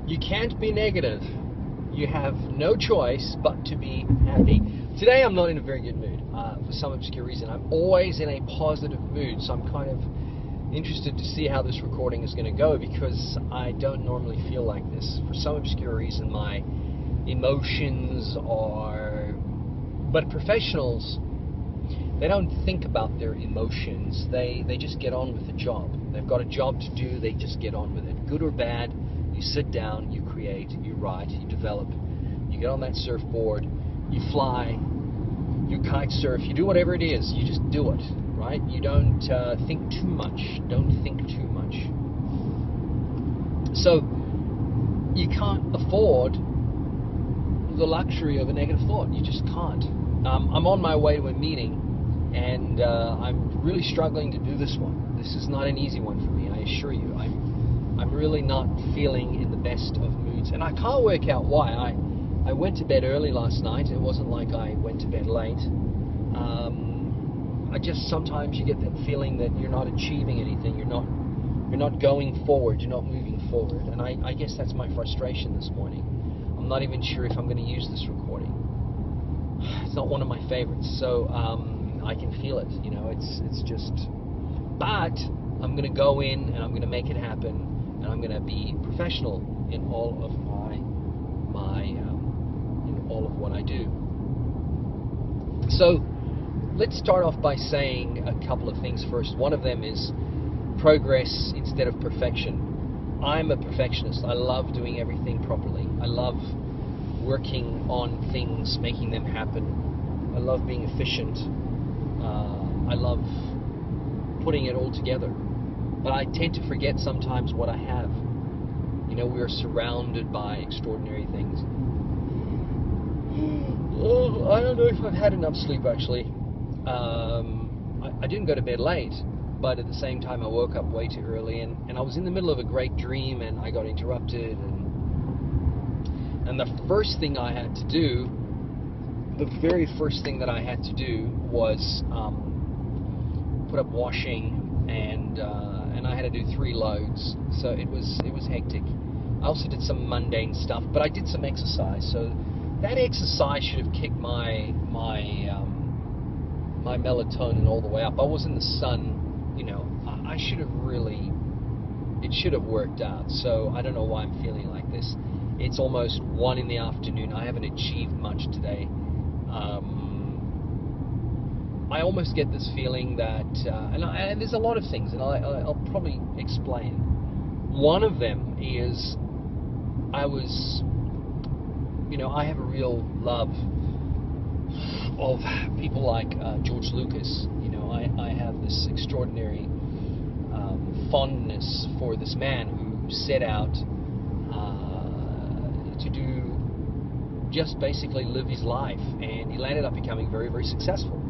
You can't be negative. You have no choice but to be happy. Today I'm not in a very good mood for some obscure reason. I'm always in a positive mood, so I'm kind of interested to see how this recording is going to go, because I don't normally feel like this. For some obscure reason, my emotions are... But professionals, they don't think about their emotions. They just get on with the job. They've got a job to do, they just get on with it. Good or bad, you sit down, you create, you write, you develop, you get on that surfboard, you fly, you kite surf, you do whatever it is, you just do it, right? You don't think too much. Don't think too much. So, you can't afford the luxury of a negative thought. You just can't. I'm on my way to a meeting, and I'm really struggling to do this one. This is not an easy one for me, I assure you. I'm really not feeling in the best of moods, and I can't work out why. I went to bed early last night. It wasn't like I went to bed late. I just, sometimes you get that feeling that you're not achieving anything. You're not going forward. You're not moving forward, and I guess that's my frustration this morning. I'm not even sure if I'm going to use this recording. It's not one of my favorites, so I can feel it. You know, it's just. But I'm going to go in and I'm going to make it happen. And I'm going to be professional in all of in all of what I do. So let's start off by saying a couple of things first. One of them is progress instead of perfection. I'm a perfectionist. I love doing everything properly. I love working on things, making them happen. I love being efficient. I love putting it all together. But I tend to forget sometimes what I have. You know, we are surrounded by extraordinary things. Oh, I don't know if I've had enough sleep, actually. I didn't go to bed late, but at the same time I woke up way too early, and I was in the middle of a great dream, and I got interrupted, and the first thing I had to do, the very first thing that I had to do was put up washing, and I had to do 3 loads, so it was hectic. I also did some mundane stuff, but I did some exercise, so that exercise should have kicked my melatonin all the way up. I was in the sun, you know. I should have really, it should have worked out. So I don't know why I'm feeling like this. It's almost 1 in the afternoon. I haven't achieved much today. I almost get this feeling that, and there's a lot of things, and I'll probably explain. One of them is, I have a real love of people like George Lucas. You know, I have this extraordinary fondness for this man who set out to do, just basically live his life, and he ended up becoming very, very successful.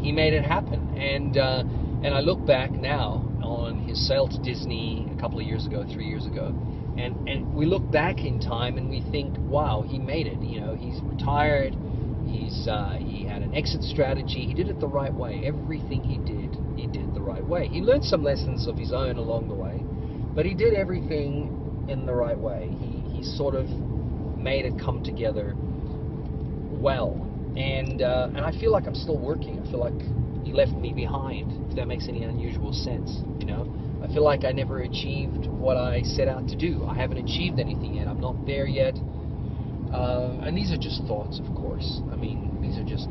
He made it happen, and I look back now on his sale to Disney a couple of years ago, 3 years ago, and we look back in time and we think, wow, he made it. You know, he's retired. He had an exit strategy. He did it the right way. Everything he did the right way. He learned some lessons of his own along the way, but he did everything in the right way. He sort of made it come together well. And I feel like I'm still working. I feel like he left me behind, if that makes any unusual sense, you know. I feel like I never achieved what I set out to do. I haven't achieved anything yet. I'm not there yet. And these are just thoughts, of course. I mean, these are just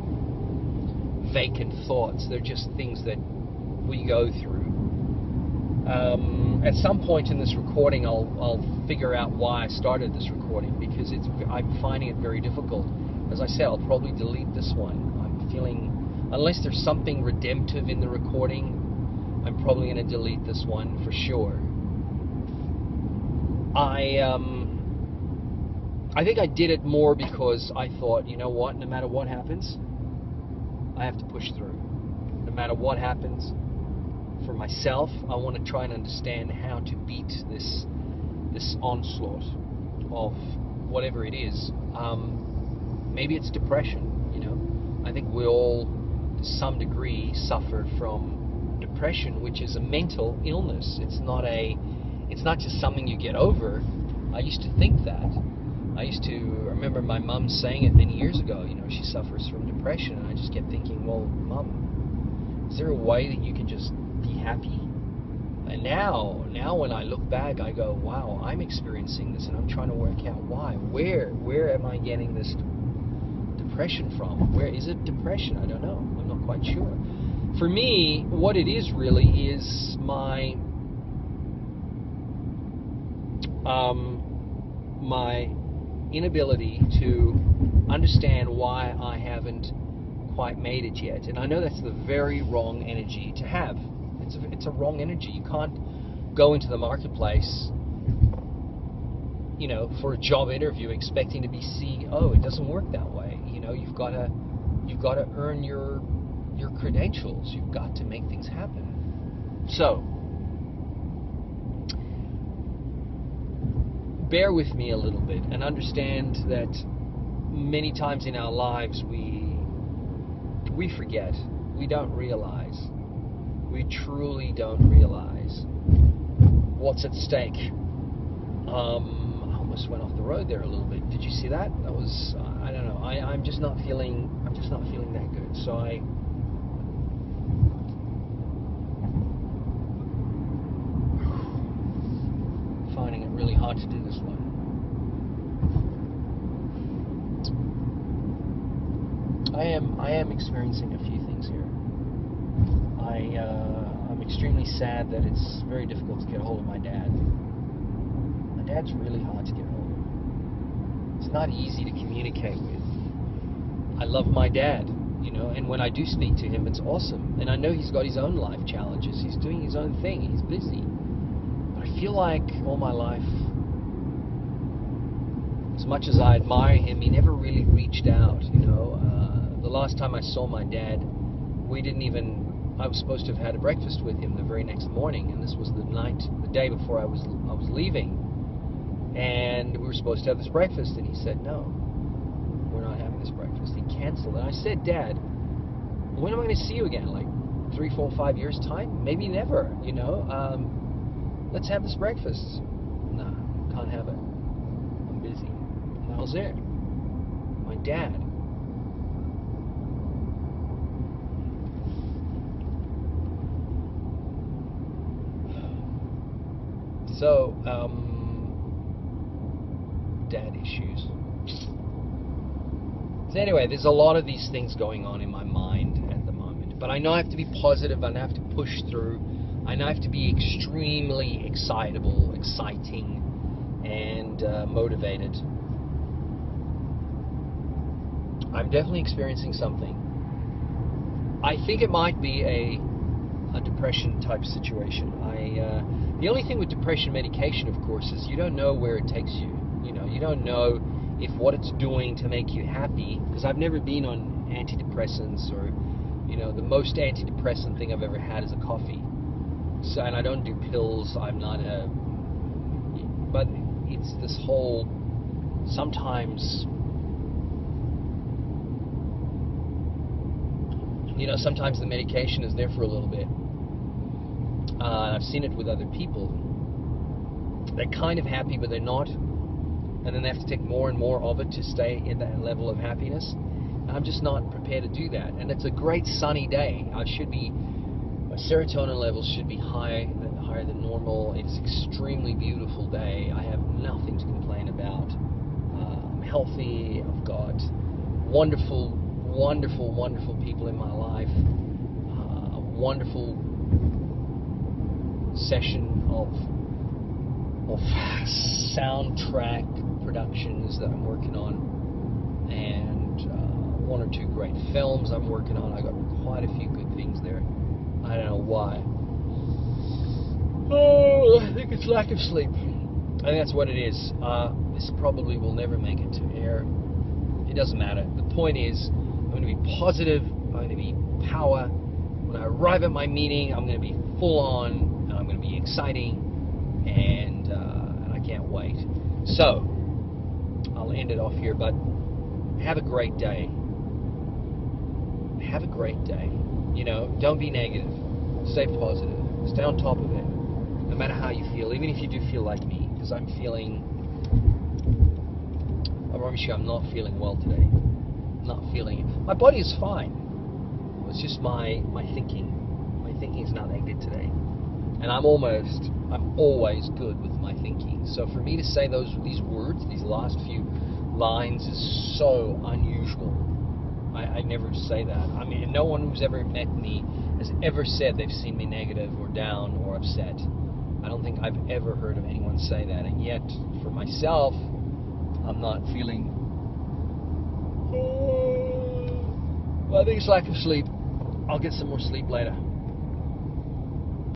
vacant thoughts. They're just things that we go through. At some point in this recording, I'll figure out why I started this recording, because I'm finding it very difficult. As I said, I'll probably delete this one. I'm feeling, unless there's something redemptive in the recording, I'm probably going to delete this one for sure. I think I did it more because I thought, you know what, no matter what happens, I have to push through. No matter what happens, for myself, I want to try and understand how to beat this onslaught of whatever it is. Maybe it's depression, you know. I think we all, to some degree, suffer from depression, which is a mental illness. It's it's not just something you get over. I used to think that. I remember my mum saying it many years ago, you know, she suffers from depression, and I just kept thinking, well, Mum, is there a way that you can just be happy? And now when I look back, I go, wow, I'm experiencing this, and I'm trying to work out why. Where am I getting this depression from? Where is it depression? I don't know. I'm not quite sure. For me, what it is really is my my inability to understand why I haven't quite made it yet. And I know that's the very wrong energy to have. It's a wrong energy. You can't go into the marketplace, you know, for a job interview expecting to be CEO. It doesn't work that way. You know, you've got to earn your credentials. You've got to make things happen. So bear with me a little bit and understand that many times in our lives we forget. We don't realize. We truly don't realize what's at stake. I almost went off the road there a little bit. Did you see that? That was I don't know. I'm just not feeling that good. So finding it really hard to do this one. I am experiencing a few things here. I'm extremely sad that it's very difficult to get a hold of my dad. My dad's really hard to get a hold of. It's not easy to communicate with. I love my dad, you know, and when I do speak to him, it's awesome. And I know he's got his own life challenges. He's doing his own thing. He's busy. But I feel like all my life, as much as I admire him, he never really reached out, you know. The last time I saw my dad, I was supposed to have had a breakfast with him the very next morning, and this was the day before I was leaving, and we were supposed to have this breakfast, and he said, no, we're not having this breakfast. He canceled it. I said, Dad, when am I going to see you again? Like 3, 4, 5 years time? Maybe never, you know. Let's have this breakfast. No, can't have it. I'm busy. And that was it. My dad. So, dad issues. So anyway, there's a lot of these things going on in my mind at the moment. But I know I have to be positive, and I have to push through. I know I have to be extremely exciting, and motivated. I'm definitely experiencing something. I think it might be a depression type situation. The only thing with depression medication, of course, is you don't know where it takes you. You know, you don't know if what it's doing to make you happy, because I've never been on antidepressants, or, you know, the most antidepressant thing I've ever had is a coffee. So, and I don't do pills. But it's this whole, sometimes, you know, sometimes the medication is there for a little bit. I've seen it with other people. They're kind of happy, but they're not. And then they have to take more and more of it to stay at that level of happiness. And I'm just not prepared to do that. And it's a great sunny day. My serotonin levels should be higher than normal. It's an extremely beautiful day. I have nothing to complain about. I'm healthy. I've got wonderful, wonderful, wonderful people in my life. A wonderful session of soundtrack productions that I'm working on, and 1 or 2 great films I'm working on. I got quite a few good things there. I don't know why. Oh, I think it's lack of sleep. I think that's what it is. This probably will never make it to air. It doesn't matter. The point is, I'm going to be positive. I'm going to be power. When I arrive at my meeting, I'm going to be full on. I'm going to be exciting, and I can't wait. So, I'll end it off here, but have a great day. Have a great day. You know, don't be negative. Stay positive. Stay on top of it. No no matter how you feel, even if you do feel like me, because I promise you, I'm not feeling well today. I'm not feeling it. My body is fine. It's just my thinking. My thinking is not that good today. And I'm always good with my thinking. So for me to say these words, these last few lines, is so unusual. I never say that. I mean, no one who's ever met me has ever said they've seen me negative or down or upset. I don't think I've ever heard of anyone say that. And yet, for myself, I'm not feeling... Well, I think it's lack of sleep. I'll get some more sleep later.